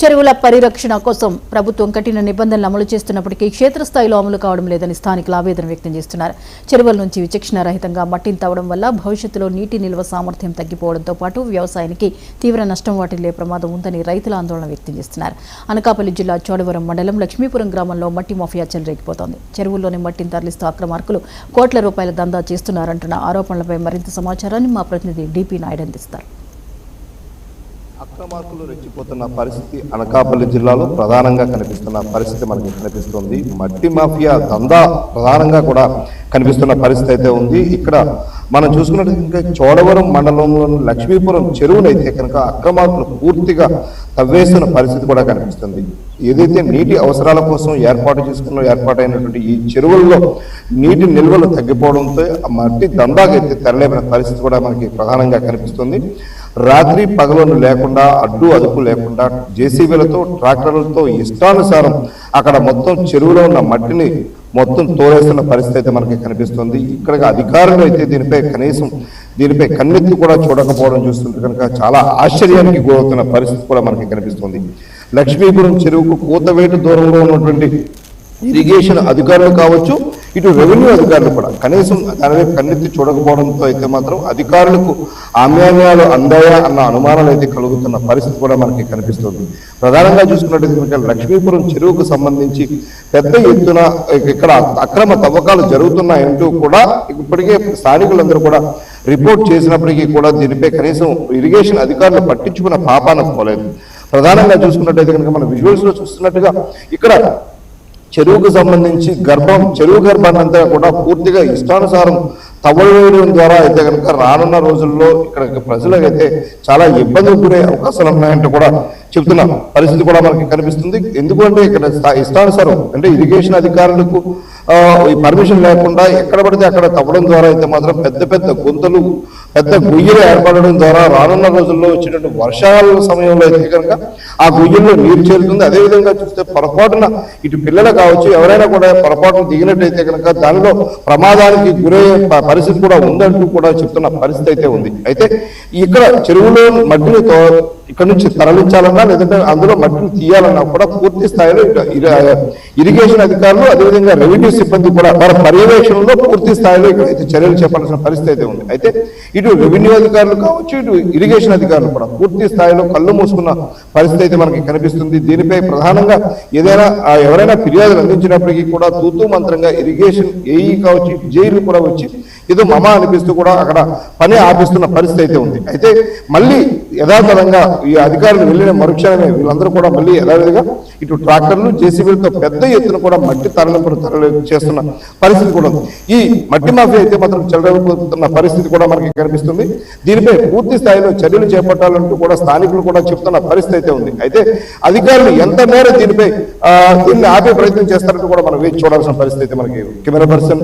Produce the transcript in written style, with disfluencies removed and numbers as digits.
చెరువుల పరిరక్షణ కోసం ప్రభుత్వం కఠిన నిబంధనలు అమలు చేస్తున్నప్పటికీ క్షేత్రస్థాయిలో అమలు కావడం లేదని స్థానికులు ఆవేదన వ్యక్తం చేస్తున్నారు. చెరువుల నుంచి విచక్షణ రహితంగా మట్టిని తవ్వడం వల్ల భవిష్యత్తులో నీటి నిల్వ సామర్థ్యం తగ్గిపోవడంతో పాటు వ్యవసాయానికి తీవ్ర నష్టం వాటిల్లే ప్రమాదం ఉందని రైతులు ఆందోళన వ్యక్తం చేస్తున్నారు. అనకాపల్లి జిల్లా చోడవరం మండలం లక్ష్మీపురం గ్రామంలో మట్టి మాఫియా చెలరేగిపోతోంది. చెరువుల్లోని మట్టిని తరలిస్తూ అక్రమార్కులు కోట్ల రూపాయల దందా చేస్తున్నారంటున్న ఆరోపణలపై మరింత సమాచారాన్ని మా ప్రతినిధి డిపి నాయుడు అందిస్తారు. అక్రమార్కులు రెచ్చిపోతున్న పరిస్థితి అనకాపల్లి జిల్లాలో ప్రధానంగా కనిపిస్తున్న పరిస్థితి మనకి కనిపిస్తుంది. మట్టి మాఫియా దందా ప్రధానంగా కూడా కనిపిస్తున్న పరిస్థితి అయితే ఉంది. ఇక్కడ మనం చూసుకున్నట్టు చోడవరం మండలంలోని లక్ష్మీపురం చెరువునైతే కనుక అక్రమార్కులు పూర్తిగా తవ్వేస్తున్న పరిస్థితి కూడా కనిపిస్తుంది. ఏదైతే నీటి అవసరాల కోసం ఏర్పాటైనటువంటి ఈ చెరువుల్లో నీటి నిల్వలు తగ్గిపోవడంతో మట్టి దందాకైతే తెరలేపిన పరిస్థితి కూడా మనకి ప్రధానంగా కనిపిస్తుంది. రాత్రి పగలను లేకుండా అడ్డు అదుపు లేకుండా జేసీబీలతో ట్రాక్టర్లతో ఇష్టానుసారం అక్కడ మొత్తం చెరువులో ఉన్న మట్టిని మొత్తం తోలేస్తున్న పరిస్థితి అయితే మనకి కనిపిస్తుంది. ఇక్కడ అధికారులు అయితే దీనిపై కన్నెత్తి కూడా చూడకపోవడం చూస్తుంటే కనుక చాలా ఆశ్చర్యానికి గురవుతున్న పరిస్థితి కూడా మనకి కనిపిస్తుంది. లక్ష్మీపురం చెరువుకు కూతవేటు దూరంలో ఉన్నటువంటి ఇరిగేషన్ అధికారులు కావచ్చు, ఇటు రెవెన్యూ అధికారులు కూడా కనీసం దాని కన్నెత్తి చూడకపోవడంతో అయితే మాత్రం అధికారులకు ఆమ్యాన్యాలు అందాయా అన్న అనుమానాలు అయితే కలుగుతున్న పరిస్థితి కూడా మనకి కనిపిస్తుంది. ప్రధానంగా చూసుకున్నట్టు లక్ష్మీపురం చెరువుకు సంబంధించి పెద్ద ఎత్తున ఇక్కడ అక్రమ తవ్వకాలు జరుగుతున్నాయంటూ కూడా ఇప్పటికే స్థానికులందరూ కూడా రిపోర్ట్ చేసినప్పటికీ కూడా దీనిపై కనీసం ఇరిగేషన్ అధికారులు పట్టించుకున్న పాపాన పోలేదు. ప్రధానంగా చూసుకున్నట్టయితే కనుక మన విజువల్స్ లో చూస్తున్నట్టుగా ఇక్కడ చెరువుకు సంబంధించి చెరువు గర్భాన్ని అంతా కూడా పూర్తిగా ఇష్టానుసారం తవ్వలు వేయడం ద్వారా అయితే కనుక రానున్న రోజుల్లో ఇక్కడ ప్రజలకైతే చాలా ఇబ్బందులు గురే అవకాశాలు ఉన్నాయంటూ కూడా చెప్తున్న పరిస్థితి కూడా మనకి కనిపిస్తుంది. ఎందుకంటే ఇక్కడ ఇష్టానుసారం అంటే ఇరిగేషన్ అధికారులకు పర్మిషన్ లేకుండా ఎక్కడ పడితే అక్కడ తవ్వడం ద్వారా అయితే మాత్రం పెద్ద పెద్ద గుంతలు పెద్ద గుయ్యలు ఏర్పడడం ద్వారా రానున్న రోజుల్లో వచ్చినటువంటి వర్షాల సమయంలో అయితే కనుక ఆ గుయ్యల్లో నీరు చేరుతుంది. అదేవిధంగా చూస్తే పొరపాటున ఇటు పిల్లలు కావచ్చు ఎవరైనా కూడా పొరపాటున దిగినట్టయితే కనుక దానిలో ప్రమాదానికి గురయ్యే పరిస్థితి కూడా ఉందంటూ కూడా చెప్తున్న పరిస్థితి అయితే ఉంది. అయితే ఇక్కడ చెరువులో మట్టిని ఇక్కడ నుంచి తరలించాలన్నా లేదంటే అందులో మట్టిని తీయాలన్నా కూడా పూర్తి స్థాయిలో ఇరిగేషన్ అధికారులు అదేవిధంగా రెవెన్యూ సిబ్బంది కూడా వారి పర్యవేక్షణలో పూర్తి స్థాయిలో ఇక్కడైతే చర్యలు చేపట్టాల్సిన పరిస్థితి అయితే ఉంది. అయితే ఇటు రెవెన్యూ అధికారులు కావచ్చు, ఇటు ఇరిగేషన్ అధికారులు కూడా పూర్తి స్థాయిలో కళ్ళు మూసుకున్న పరిస్థితి అయితే మనకి కనిపిస్తుంది. దీనిపై ప్రధానంగా ఎవరైనా ఫిర్యాదులు అందించినప్పటికీ కూడా తూతూ మంత్రంగా ఇరిగేషన్ ఏఈ కావచ్చు, జైలు కూడా వచ్చి ఏదో మమ అనిపిస్తూ కూడా అక్కడ పని ఆపిస్తున్న పరిస్థితి అయితే ఉంది. అయితే మళ్ళీ యథాతథంగా ఈ అధికారులు వెళ్ళిన మరుక్షణమే వీళ్ళందరూ కూడా మళ్ళీ యథావిధిగా ఇటు ట్రాక్టర్లు జేసీబీలతో పెద్ద ఎత్తున కూడా మట్టి తరలింపులు చేస్తున్న పరిస్థితి కూడా ఉంది. ఈ మట్టి మాఫియా అయితే మాత్రం చెలరేగిపోతున్న పరిస్థితి కూడా మనకి కనిపిస్తుంది. దీనిపై పూర్తి స్థాయిలో చర్యలు చేపట్టాలంటూ కూడా స్థానికులు కూడా చెప్తున్న పరిస్థితి అయితే ఉంది. అయితే అధికారులు ఎంత మేర దీన్ని ఆపే ప్రయత్నం చేస్తారంటూ కూడా మనం వేచి చూడాల్సిన పరిస్థితి అయితే మనకి. Camera person